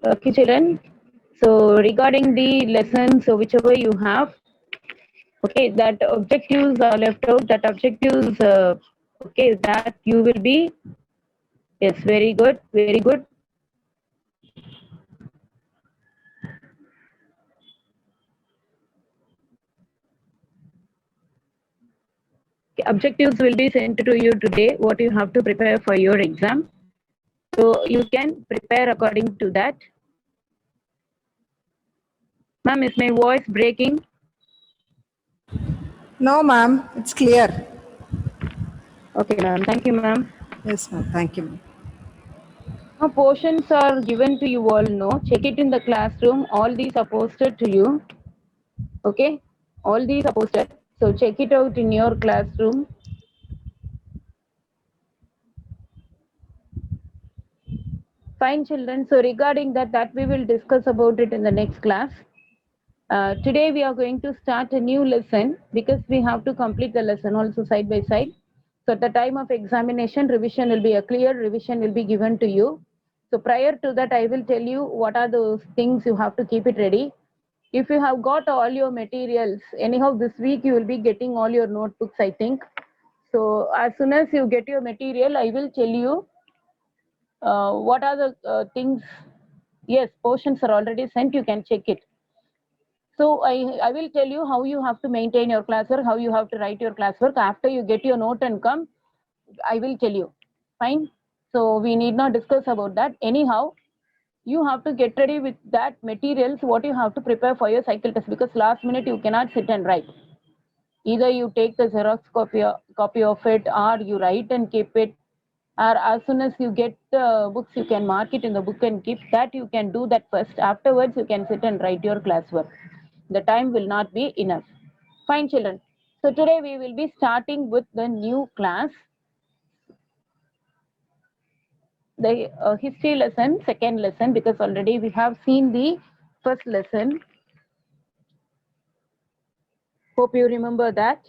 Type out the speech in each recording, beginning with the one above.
Okay, children. So regarding the lesson, so whichever you have, okay, that objectives are left out. That objectives, okay, that you will be. Yes, very good, very good. Okay, objectives will be sent to you today. What you have to prepare for your exam. So you can prepare according to that. Ma'am, is my voice breaking? No, ma'am, it's clear. Okay, ma'am. Thank you, ma'am. Yes, ma'am. Thank you, ma'am. Now, portions are given to you all. No, check it in the classroom. All these are posted to you. Okay, all these are posted. So check it out in your classroom. Fine, children. So regarding that we will discuss about it in the next class. Today we are going to start a new lesson because we have to complete the lesson also side by side. So at the time of examination, revision will be a clear revision will be given to you. So prior to that, I will tell you what are those things you have to keep it ready. If you have got all your materials, anyhow, this week you will be getting all your notebooks, I think. So as soon as you get your material, I will tell you what are the things. Yes, portions are already sent. You can check it. So I will tell you how you have to maintain your classwork, how you have to write your classwork. After you get your note and come, I will tell you. Fine. So we need not discuss about that. Anyhow, you have to get ready with that materials, what you have to prepare for your cycle test, because last minute you cannot sit and write. Either you take the Xerox copy of it, or you write and keep it, or as soon as you get the books, you can mark it in the book and keep that. You can do that first. Afterwards, you can sit and write your classwork. The time will not be enough. Fine, children. So today we will be starting with the new class, the history lesson, second lesson, because already we have seen the first lesson. Hope you remember that.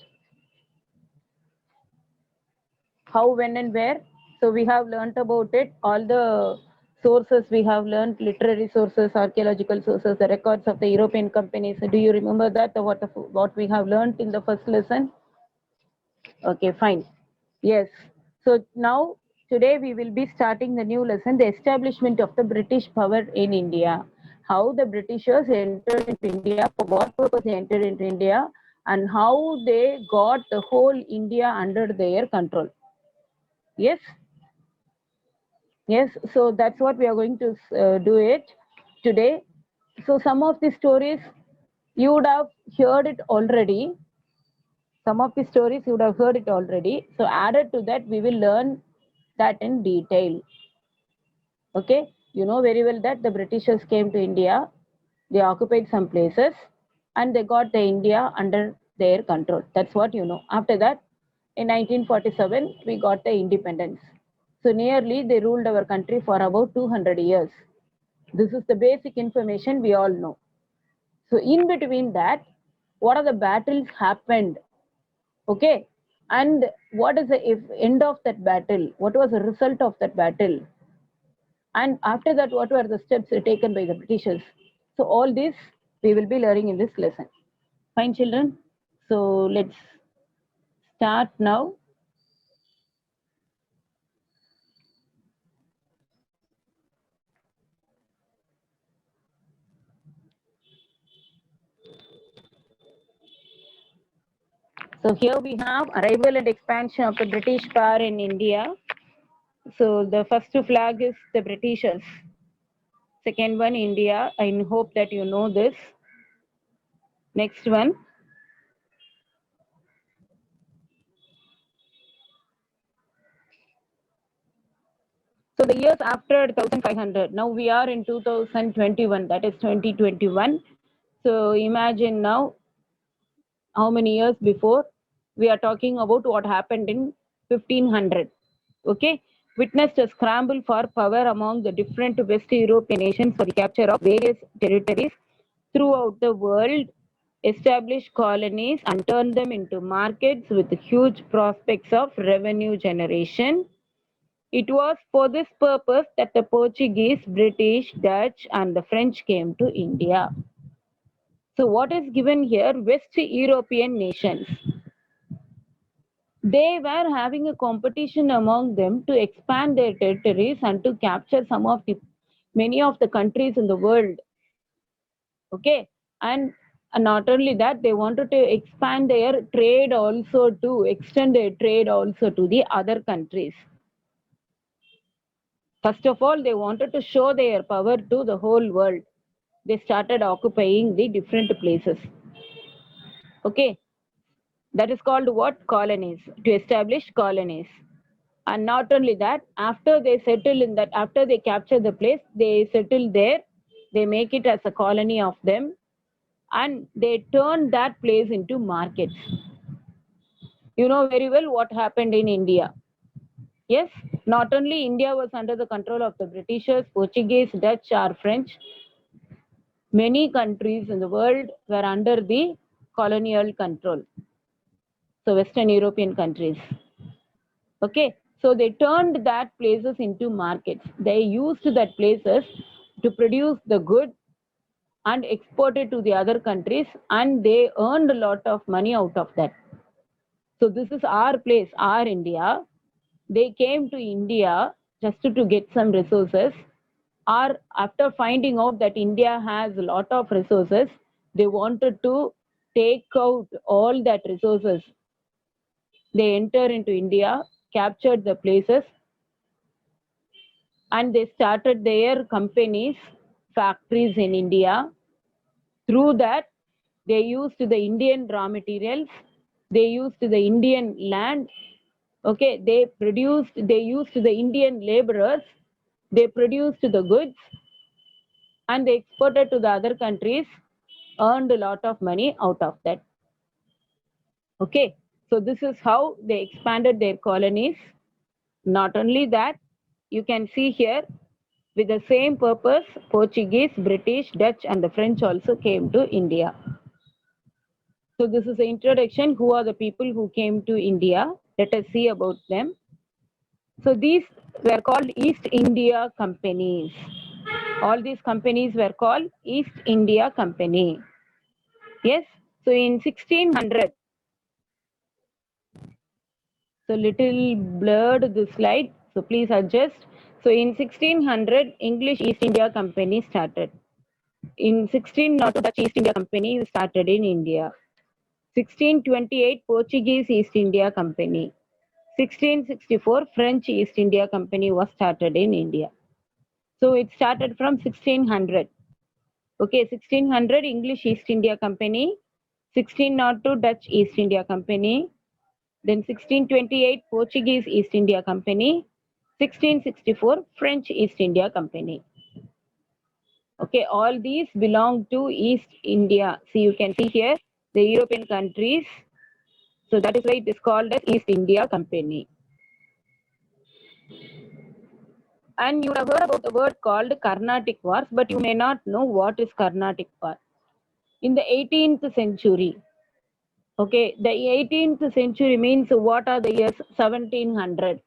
How, when, and where. So we have learnt about it. All the sources we have learnt: literary sources, archaeological sources, the records of the European companies. Do you remember that? What we have learnt in the first lesson? Okay, fine. Yes. So now today we will be starting the new lesson, the establishment of the British power in India. How the Britishers entered into India, for what purpose they entered into India, and how they got the whole India under their control. Yes. Yes, so that's what we are going to do it today. So some of the stories you would have heard it already. Some of the stories you would have heard it already. So added to that, we will learn that in detail. Okay, you know very well that the Britishers came to India, they occupied some places, and they got the India under their control. That's what you know. After that, in 1947, we got the independence. So nearly they ruled our country for about 200 years. This is the basic information we all know. So in between that, what are the battles happened? Okay, and what is the end of that battle? What was the result of that battle? And after that, what were the steps taken by the Britishers? So all this we will be learning in this lesson. Fine, children. So let's start now. So here we have arrival and expansion of the British power in India. So the first flag is the Britishers. Second one, India. I hope that you know this. Next one. So the years after 1500. Now we are in 2021. That is 2021. So imagine now how many years before we are talking about what happened in 1500. Okay, witnessed a scramble for power among the different West European nations for the capture of various territories throughout the world, established colonies and turned them into markets with huge prospects of revenue generation. It was for this purpose that the Portuguese, British, Dutch, and the French came to India. So, what is given here? West European nations. They were having a competition among them to expand their territories and to capture many of the countries in the world. Okay, and not only that, they wanted to expand their trade also, to extend their trade also to the other countries. First of all, they wanted to show their power to the whole world. They started occupying the different places. Okay, that is called what? Colonies. To establish colonies. And not only that, after they settle in that, after they capture the place, they settle there, they make it as a colony of them, and they turn that place into markets. You know very well what happened in India. Yes, not only India was under the control of the Britishers, Portuguese, Dutch, or French, many countries in the world were under the colonial control. So, Western European countries. Okay, so they turned that places into markets. They used that places to produce the good and export it to the other countries, and they earned a lot of money out of that. So, this is our place, our India. They came to India just to get some resources, or after finding out that India has a lot of resources, they wanted to take out all that resources. They enter into India, captured the places, and they started their companies, factories in India. Through that, they used the Indian raw materials, they used the Indian land. Okay, they used the Indian laborers, they produced the goods, and they exported to the other countries, earned a lot of money out of that. Okay, so this is how they expanded their colonies. Not only that, you can see here, with the same purpose, Portuguese, British, Dutch, and the French also came to India. So this is the introduction. Who are the people who came to India? Let us see about them. So these were called East India companies. All these companies were called East India Company. Yes. So in 1600, so little blurred the slide. So please adjust. So in 1600, English East India Company started. In 1602, Dutch East India Company started in India. 1628, Portuguese East India Company. 1664, French East India Company was started in India. So it started from 1600. Okay, 1600, English East India Company. 1602, Dutch East India Company. Then 1628, Portuguese East India Company. 1664, French East India Company. Okay, all these belong to East India. See, you can see here the European countries. So that is why it is called as East India Company. And you have heard about the word called Carnatic Wars, but you may not know what is Carnatic War. In the 18th century, okay, the 18th century means what are the years? 1700.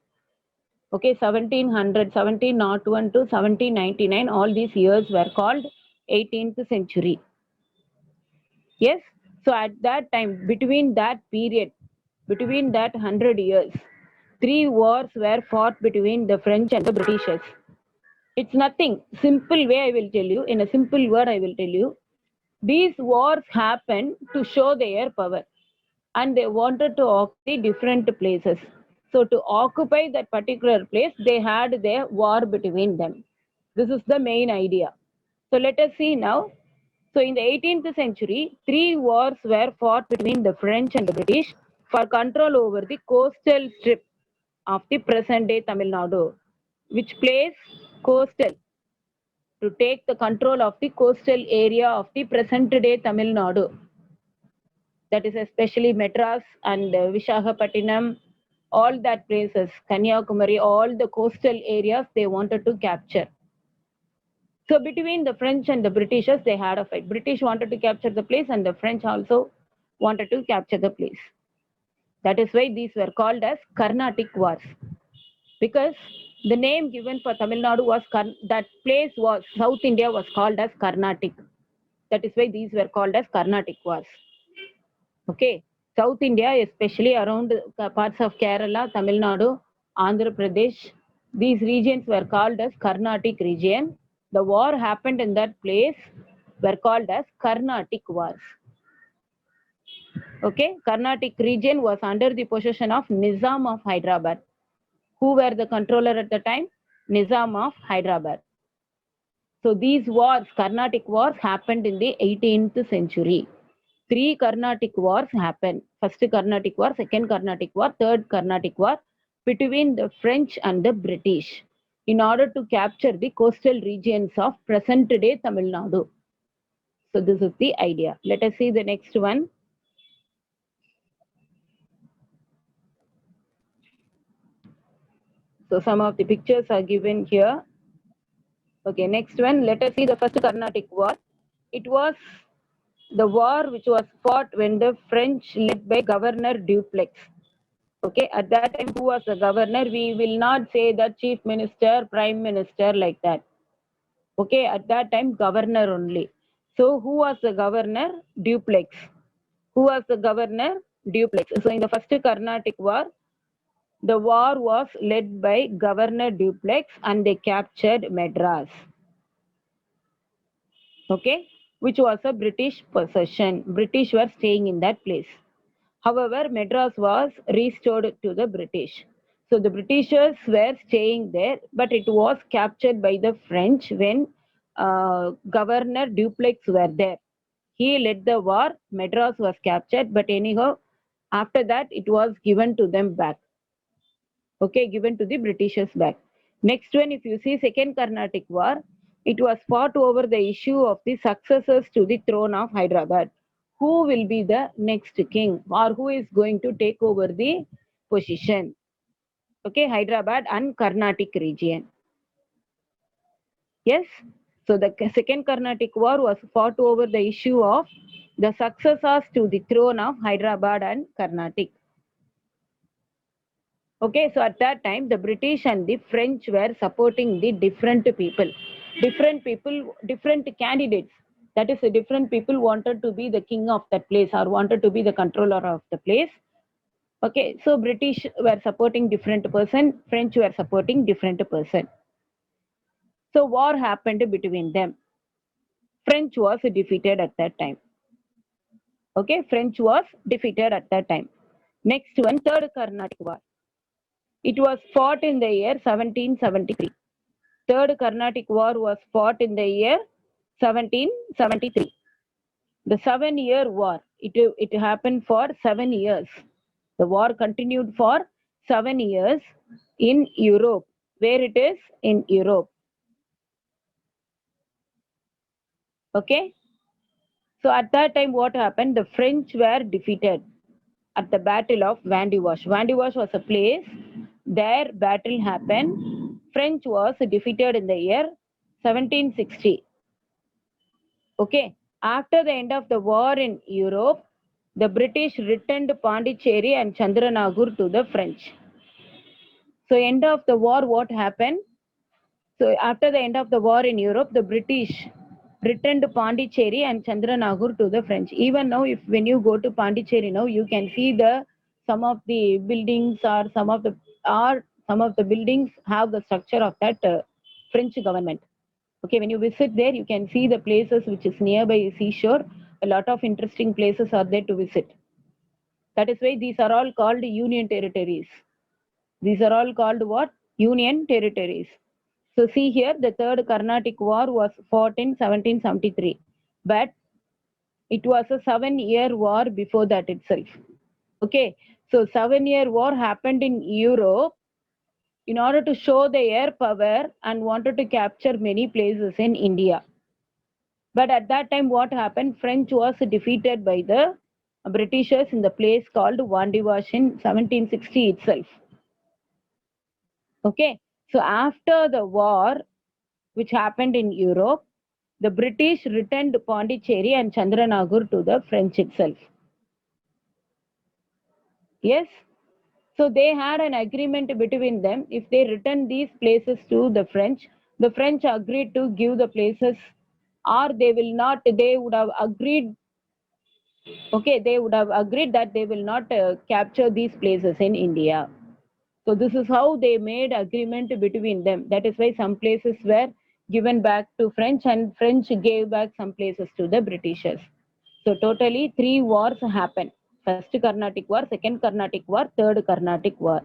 Okay, 1700, 1701 to 1799, all these years were called 18th century. Yes, so at that time, between that period, between that 100 years, three wars were fought between the French and the Britishers. It's nothing. Simple way I will tell you, in a simple word I will tell you. These wars happened to show their power, and they wanted to occupy different places. So to occupy that particular place, they had their war between them. This is the main idea. So let us see now. So in the 18th century, three wars were fought between the French and the British for control over the coastal strip of the present day Tamil Nadu, which place coastal, to take the control of the coastal area of the present day Tamil Nadu. That is especially Madras and Visakhapatnam, all that places, Kanyakumari, all the coastal areas they wanted to capture. So between the French and the Britishers, they had a fight. British wanted to capture the place, and the French also wanted to capture the place. That is why these were called as Carnatic Wars. because the name given for Tamil Nadu was, that place was, South India was called as Carnatic. That is why these were called as Carnatic Wars. Okay, South India, especially around parts of Kerala, Tamil Nadu, Andhra Pradesh, these regions were called as Carnatic region. The war happened in that place were called as Carnatic Wars. Okay, Carnatic region was under the possession of Nizam of Hyderabad. Who were the controller at the time? Nizam of Hyderabad. So these wars, Carnatic wars, happened in the 18th century. 3 Carnatic wars happened. First Carnatic war, second Carnatic war, third Carnatic war between the French and the British in order to capture the coastal regions of present-day Tamil Nadu. So this is the idea. Let us see the next one. So some of the pictures are given here. Okay, next one. Let us see the first Carnatic war. It was the war which was fought when the French led by Governor Dupleix. Okay, at that time, who was the governor? We will not say the chief minister, prime minister, like that. Okay, at that time, governor only. So, who was the governor? Dupleix. Who was the governor? Dupleix. So, in the first Carnatic war, the war was led by Governor Dupleix and they captured Madras. Okay, which was a British possession. British were staying in that place. However, Madras was restored to the British. So the Britishers were staying there, but it was captured by the French when Governor Dupleix were there. He led the war. Madras was captured, but anyhow, after that, it was given to them back. Okay, given to the Britishers back. Next one, if you see Second Carnatic War, it was fought over the issue of the successors to the throne of Hyderabad. Who will be the next king or who is going to take over the position? Okay, Hyderabad and Carnatic region. Yes, so the Second Carnatic War was fought over the issue of the successors to the throne of Hyderabad and Carnatic. Okay, so at that time, the British and the French were supporting the different people, different candidates. That is, the different people wanted to be the king of that place or wanted to be the controller of the place. Okay, so British were supporting different person, French were supporting different person. So war happened between them. French was defeated at that time. Okay, French was defeated at that time. Next one, Third Carnatic War. It was fought in the year 1773. Third Carnatic War was fought in the year 1773. The 7-year war, it happened for 7 years. The war continued for 7 years in Europe. Where it is? In Europe. Okay. So at that time, what happened? The French were defeated at the Battle of Vandivash. Vandivash was a place. There battle happened. French was defeated in the year 1760. Okay. After the end of the war in Europe, the British returned Pondicherry and Chandranagur to the French. So end of the war, what happened? So after the end of the war in Europe, the British returned Pondicherry and Chandranagur to the French. Even now, if when you go to Pondicherry now, you can see the some of the buildings or some of the buildings have the structure of that French government. Okay, when you visit there, you can see the places which is nearby seashore. A lot of interesting places are there to visit. That is why these are all called union territories. These are all called what? Union territories. So see here, the Third Carnatic War was fought in 1773, but it was a 7-year war before that itself. Okay, so 7-year war happened in Europe in order to show their power and wanted to capture many places in India. But at that time, what happened? French was defeated by the Britishers in the place called Vandivash in 1760 itself. Okay, so after the war, which happened in Europe, the British returned Pondicherry and Chandranagur to the French itself. Yes, So they had an agreement between them. If they return these places to the French agreed to give the places, or they will not, they would have agreed, okay, they would have agreed that they will not capture these places in India. So this is how they made agreement between them. That is why some places were given back to French and French gave back some places to the Britishers. So totally 3 wars happened. First Carnatic War, second Carnatic War, third Carnatic War.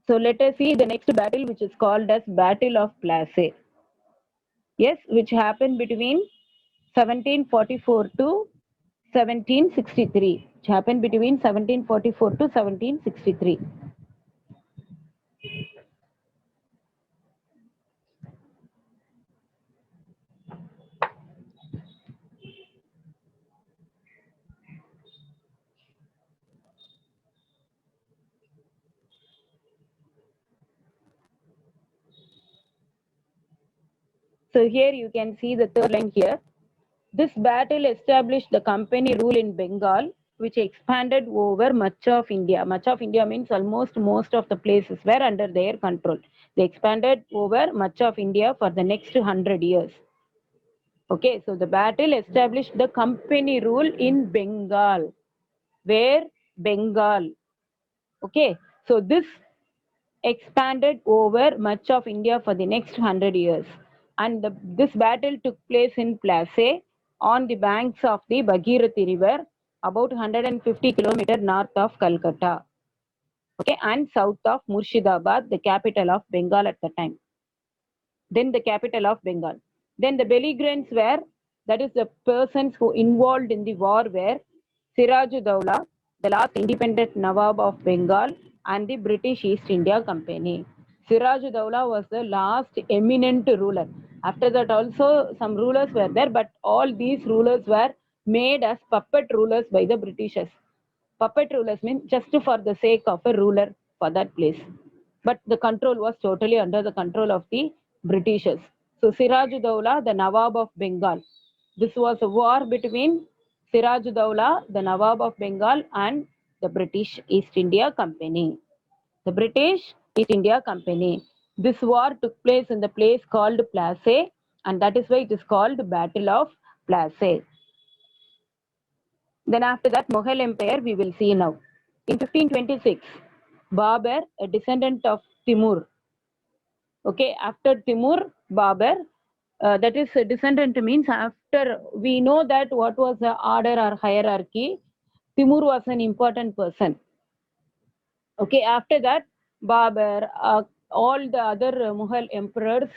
So let us see the next battle, which is called as Battle of Plassey. Yes, which happened between 1744 to 1763. Which happened between 1744 to 1763. So here you can see the third line here. This battle established the company rule in Bengal, which expanded over much of India. Much of India means almost most of the places were under their control. They expanded over much of India for the next 100 years. Okay, so the battle established the company rule in Bengal. Where? Bengal. Okay, so this expanded over much of India for the next 100 years. And this battle took place in Plassey on the banks of the Bhagirathi River, about 150 kilometers north of Calcutta, okay, and south of Murshidabad, the capital of Bengal at the time. Then the capital of Bengal. Then the belligerents were, that is the persons who involved in the war were Sirajuddaula, the last independent Nawab of Bengal, and the British East India Company. Sirajuddaula was the last eminent ruler. After that also some rulers were there, but all these rulers were made as puppet rulers by the Britishers. Puppet rulers mean just for the sake of a ruler for that place. But the control was totally under the control of the Britishers. So Sirajuddaula, the Nawab of Bengal. This was a war between Sirajuddaula, the Nawab of Bengal, and the British East India Company. The British East India Company. This war took place in the place called Plassey, and that is why it is called Battle of Plassey. Then after that, Mughal Empire we will see now. In 1526, Babur, a descendant of Timur. Okay, after Timur, Babur, that is a descendant means after we know that what was the order or hierarchy, Timur was an important person. Okay, after that, Babur, all the other Mughal emperors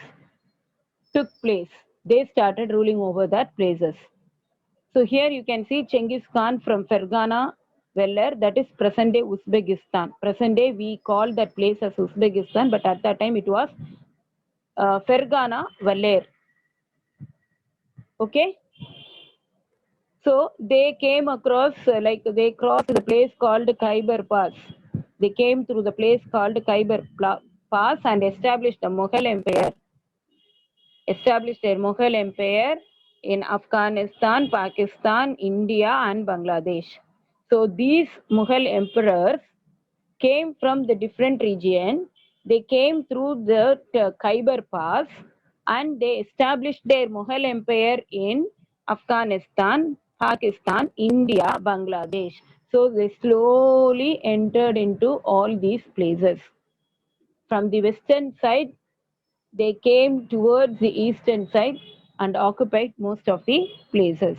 took place. They started ruling over that places. So here you can see Chengiz Khan from Fergana Veller, that is present day Uzbekistan. Present day we call that place as Uzbekistan, but at that time it was Fergana Veller. Okay. So they came across, like they crossed the place called Khyber Pass. They came through the place called Khyber Pass and established the Mughal Empire. Established a Mughal Empire in Afghanistan, Pakistan, India, and Bangladesh. So these Mughal emperors came from the different region. They came through the Khyber Pass and they established their Mughal Empire in Afghanistan, Pakistan, India, Bangladesh. So they slowly entered into all these places. From the western side, they came towards the eastern side and occupied most of the places.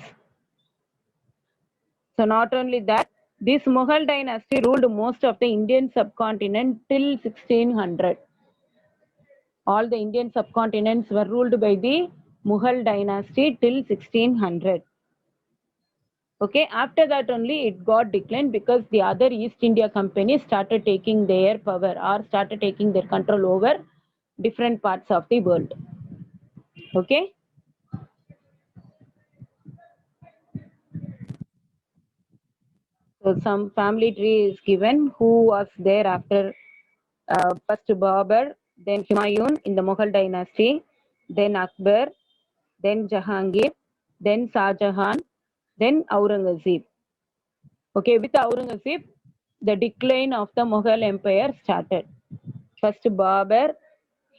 So not only that, this Mughal dynasty ruled most of the Indian subcontinent till 1600. All the Indian subcontinents were ruled by the Mughal dynasty till 1600. Okay, after that only it got declined because the other East India Company started taking their power or started taking their control over different parts of the world. Okay. So some family tree is given who was there after first Babur, then Humayun in the Mughal dynasty, then Akbar, then Jahangir, then Shah Jahan, Then Aurangzeb. Okay, with Aurangzeb, the decline of the Mughal Empire started. First Babur,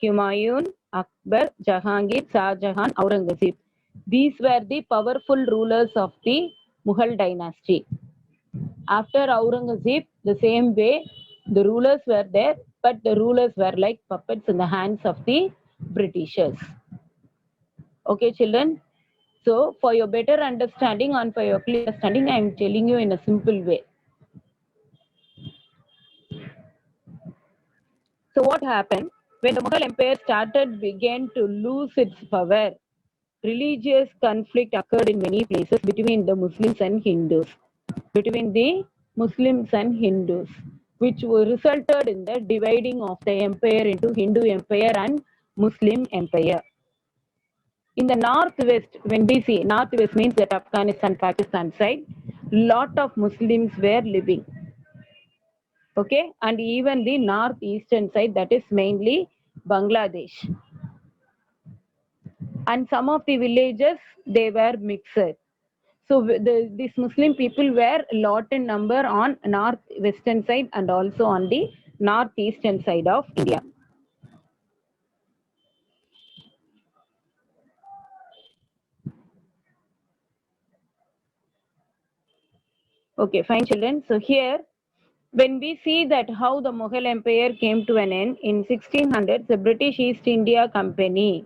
Humayun, Akbar, Jahangir, Shah Jahan, Aurangzeb. These were the powerful rulers of the Mughal dynasty. After Aurangzeb, the same way, the rulers were there, but the rulers were like puppets in the hands of the Britishers. Okay, children? So, for your better understanding and for your clear understanding, I am telling you in a simple way. So, what happened? When the Mughal Empire began to lose its power, religious conflict occurred in many places between the Muslims and Hindus. Between the Muslims and Hindus, which resulted in the dividing of the empire into Hindu Empire and Muslim Empire. In the northwest, when we see northwest means that Afghanistan, Pakistan side, lot of Muslims were living. Okay, and even the northeastern side, that is mainly Bangladesh. And some of the villages, they were mixed. So these Muslim people were a lot in number on northwestern side and also on the northeastern side of India. Okay, fine, children. So here, when we see that how the Mughal Empire came to an end in 1600s, the British East India Company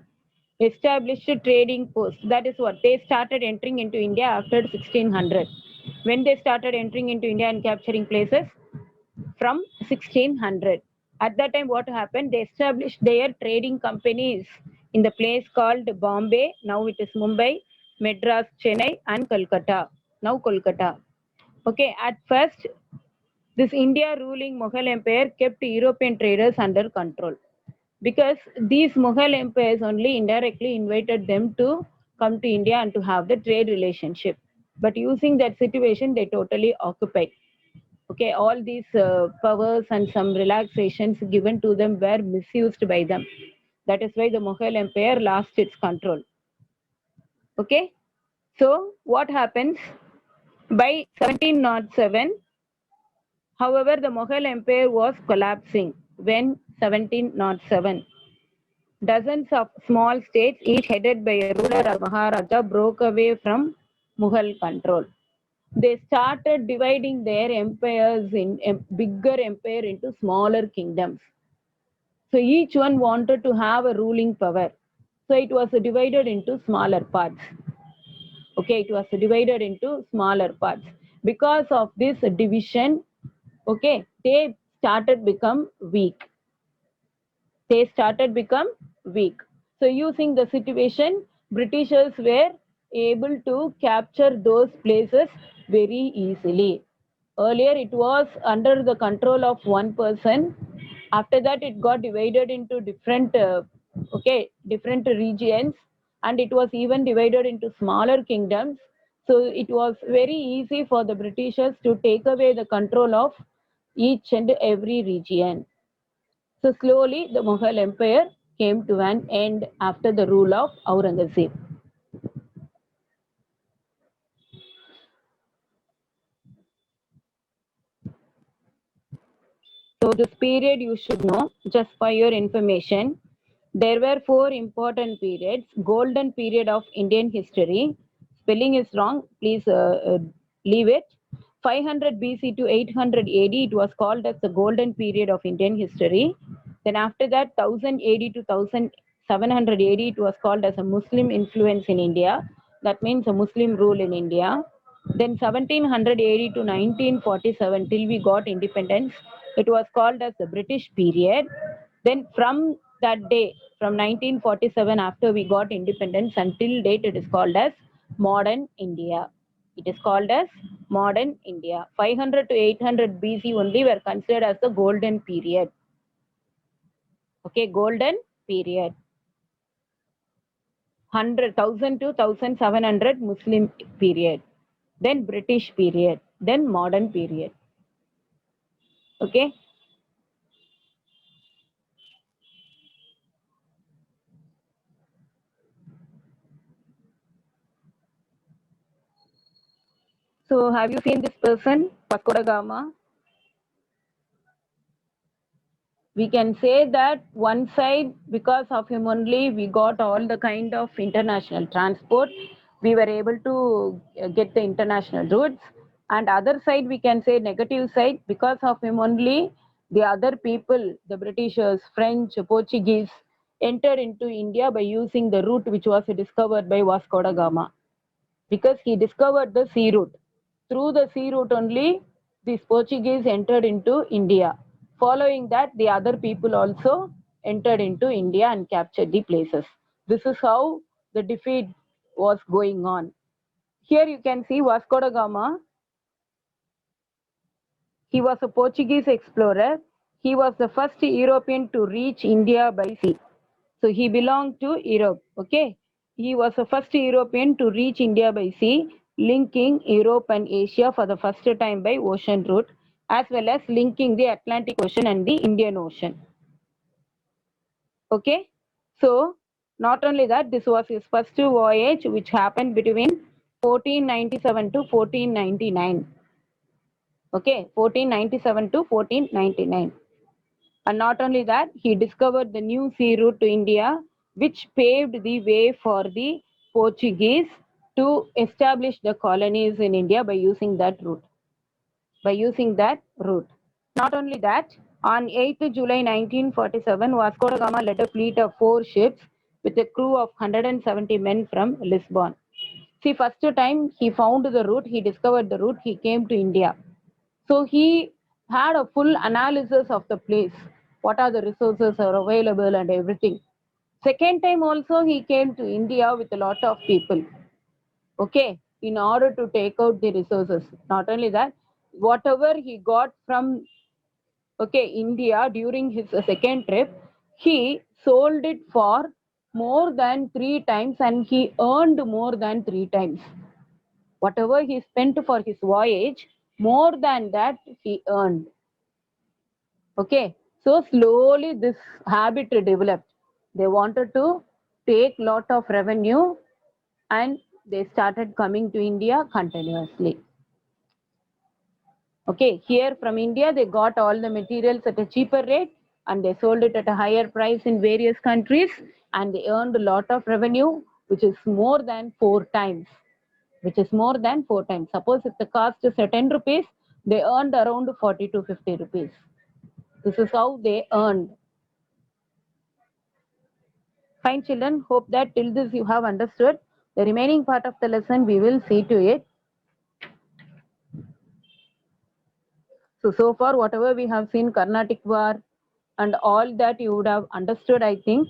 established a trading post. That is what they started entering into India after 1600. When they started entering into India and capturing places from 1600. At that time, what happened? They established their trading companies in the place called Bombay. Now it is Mumbai, Madras, Chennai, and Kolkata. Now Kolkata. Okay, at first, this India ruling Mughal Empire kept European traders under control because these Mughal empires only indirectly invited them to come to India and to have the trade relationship. But using that situation, they totally occupied. Okay, all these powers and some relaxations given to them were misused by them. That is why the Mughal Empire lost its control. Okay, so what happens? By 1707, however, the Mughal Empire was collapsing when 1707. Dozens of small states, each headed by a ruler or Maharaja, broke away from Mughal control. They started dividing their empires in a bigger empire into smaller kingdoms. So each one wanted to have a ruling power. So it was divided into smaller parts. Okay, it was divided into smaller parts. Because of this division, okay, they started become weak. They started become weak. So using the situation, Britishers were able to capture those places very easily. Earlier it was under the control of one person. After that it got divided into different different regions, and it was even divided into smaller kingdoms. So it was very easy for the Britishers to take away the control of each and every region. So slowly the Mughal Empire came to an end after the rule of Aurangzeb. So this period you should know, just for your information. There were four important periods. Golden period of Indian history. Spelling is wrong. Please leave it. 500 BC to 800 AD, it was called as the golden period of Indian history. Then after that, 1000 AD to 1700 AD, it was called as a Muslim influence in India. That means a Muslim rule in India. Then 1700 AD to 1947, till we got independence, it was called as the British period. Then from that day, from 1947, after we got independence until date, it is called as modern India. It is called as modern India. 500 to 800 BC only were considered as the golden period. Okay, golden period. 100,000 to 1700 Muslim period. Then British period. Then modern period. Okay. So have you seen this person, Vasco da Gama? We can say that one side, because of him only, we got all the kind of international transport. We were able to get the international routes. And other side, we can say negative side, because of him only, the other people, the Britishers, French, Portuguese, entered into India by using the route which was discovered by Vasco da Gama, because he discovered the sea route. Through the sea route only, these Portuguese entered into India. Following that, the other people also entered into India and captured the places. This is how the defeat was going on. Here you can see Vasco da Gama. He was a Portuguese explorer. He was the first European to reach India by sea. So he belonged to Europe. Okay. He was the first European to reach India by sea, linking Europe and Asia for the first time by ocean route, as well as linking the Atlantic Ocean and the Indian Ocean. Okay. So not only that, this was his first voyage, which happened between 1497 to 1499. Okay, 1497 to 1499. And not only that, he discovered the new sea route to India, which paved the way for the Portuguese to establish the colonies in India by using that route. Not only that, on 8th July 1947, Vasco da Gama led a fleet of 4 ships with a crew of 170 men from Lisbon. See, first time he found the route, he discovered the route, he came to India. So he had a full analysis of the place, what are the resources are available and everything. Second time also he came to India with a lot of people, okay, in order to take out the resources. Not only that, whatever he got from, okay, India during his second trip, he sold it for more than 3 times and he earned more than 3 times. Whatever he spent for his voyage, more than that he earned. Okay, so slowly this habit developed. They wanted to take lot of revenue and they started coming to India continuously. Okay, here from India they got all the materials at a cheaper rate and they sold it at a higher price in various countries and they earned a lot of revenue, which is more than 4 times. Suppose if the cost is 10 rupees, they earned around 40 to 50 rupees. This is how they earned. Fine, children. Hope that till this you have understood. The remaining part of the lesson we will see to it. So far, whatever we have seen, Carnatic War and all that you would have understood, I think.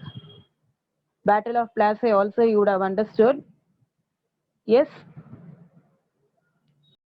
Battle of Plassey also you would have understood. Yes.